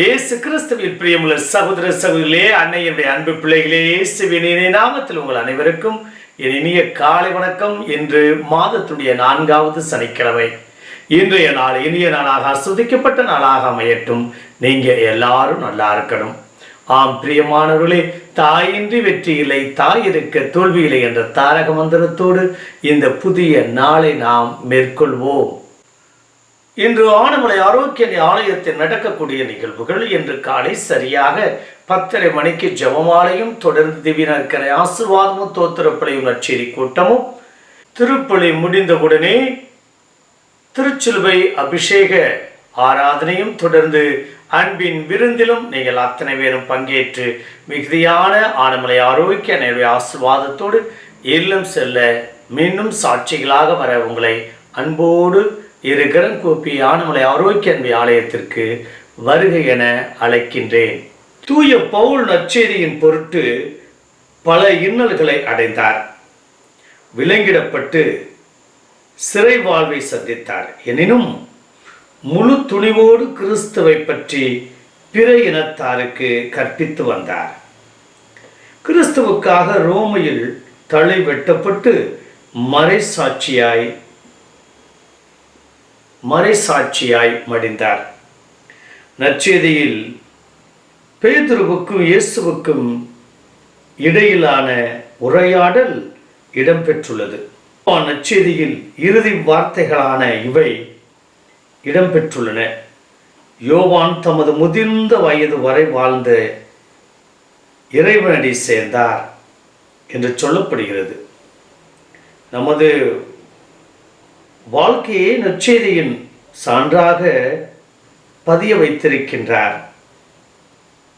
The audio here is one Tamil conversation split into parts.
இயேசு கிறிஸ்துவில் பிரியமுள்ள சகோதர சகோதரிகளே, அன்னையுடைய அன்பு பிள்ளைகளே, இயேசுவின் இனிய நாமத்தில் உங்கள் அனைவருக்கும் என் இனிய காலை வணக்கம். இன்று மாதத்துடைய 4வது சனிக்கிழமை. இன்றைய நாள் இனிய நாளாக ஆசீர்வதிக்கப்பட்ட நாளாக அமையட்டும். நீங்க எல்லாரும் நல்லா இருக்கணும். ஆம் பிரியமானவர்களே, தாயின்றி வெற்றி இல்லை, தாய் இருக்க தோல்வி இல்லை என்ற தாரக மந்திரத்தோடு இந்த புதிய நாளை நாம் மேற்கொள்வோம். இன்று ஆனமலை ஆரோக்கிய ஆலயத்தில் நடக்கக்கூடிய நிகழ்வுகள். இன்று காலை சரியாக 10:30 மணிக்கு ஜெபமாலையும் தொடர்ந்து திவ்யநற்கரை ஆசீர்வாதமும் தோத்திரப்பலியும் நற்செய்தி கூட்டமும், திருப்பலி முடிந்தவுடனே திருச்சிலுவை அபிஷேக ஆராதனையும் தொடர்ந்து அன்பின் விருந்திலும் நீங்கள் அத்தனை பேரும் பங்கேற்று மிகுதியான ஆனமலை ஆரோக்கிய ஆசீர்வாதத்தோடு இல்லம் செல்ல மீண்டும் சாட்சிகளாக வர உங்களை அன்போடு இருகரம் கூப்பி ஆனமலை ஆரோக்கிய ஆலயத்திற்கு வருகை என அழைக்கின்றேன். தூய பவுல் நற்செய்தியின் பொருட்டு பல இன்னல்களை அடைந்தார். விலங்கிடப்பட்டு சிறை வாழ்வை சந்தித்தார். எனினும் முழு துணிவோடு கிறிஸ்துவை பற்றி பிற இனத்தாருக்கு கற்பித்து வந்தார். கிறிஸ்துவுக்காக ரோமையில் தலை வெட்டப்பட்டு மறைசாட்சியாய் மடிந்தார். நற்செய்தியில் பேதுருவுக்கும் இயேசுவுக்கும் இடையிலான உரையாடல் இடம்பெற்றுள்ளது. நற்செய்தியில் இறுதி வார்த்தைகளான இவை இடம்பெற்றுள்ளன. யோவான் தமது முதிர்ந்த வயது வரை வாழ்ந்த இறைவனடி சேர்ந்தார் என்று சொல்லப்படுகிறது. நமது வாழ்க்கையை நற்செய்தியின் சான்றாக பதிய வைத்திருக்கின்றார்.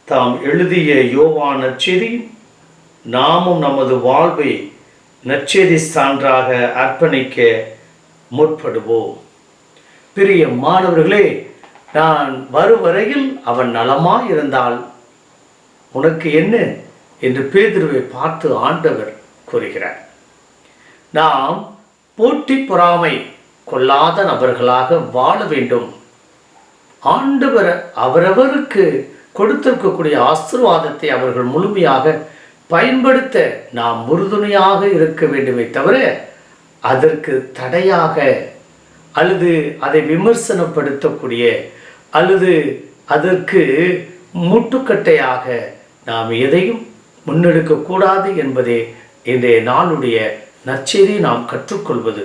தாம் எழுதிய யோவான் நற்செய்தி நாமும் நமது வாழ்வை நற்செய்தி சான்றாக அர்ப்பணிக்க முற்படுவோம். பிரிய மாணவர்களே, நான் வருவரையில் அவன் நலமாய் இருந்தால் உனக்கு என்ன என்று பேதுருவை பார்த்து ஆண்டவர் கூறுகிறார். நாம் போட்டி பொறாமை கொள்ளாத நபர்களாக வாழ வேண்டும். ஆண்டவர் அவரவருக்கு கொடுத்திருக்கக்கூடிய ஆசீர்வாதத்தை அவர்கள் முழுமையாக பயன்படுத்த நாம் உறுதுணையாக இருக்க வேண்டுமே தவிர அதற்கு தடையாக அல்லது அதை விமர்சனப்படுத்தக்கூடிய அல்லது அதற்கு முட்டுக்கட்டையாக நாம் எதையும் முன்னெடுக்கக்கூடாது என்பதே இன்றைய நாளுடைய நற்செய்தியை நாம் கற்றுக்கொள்வது.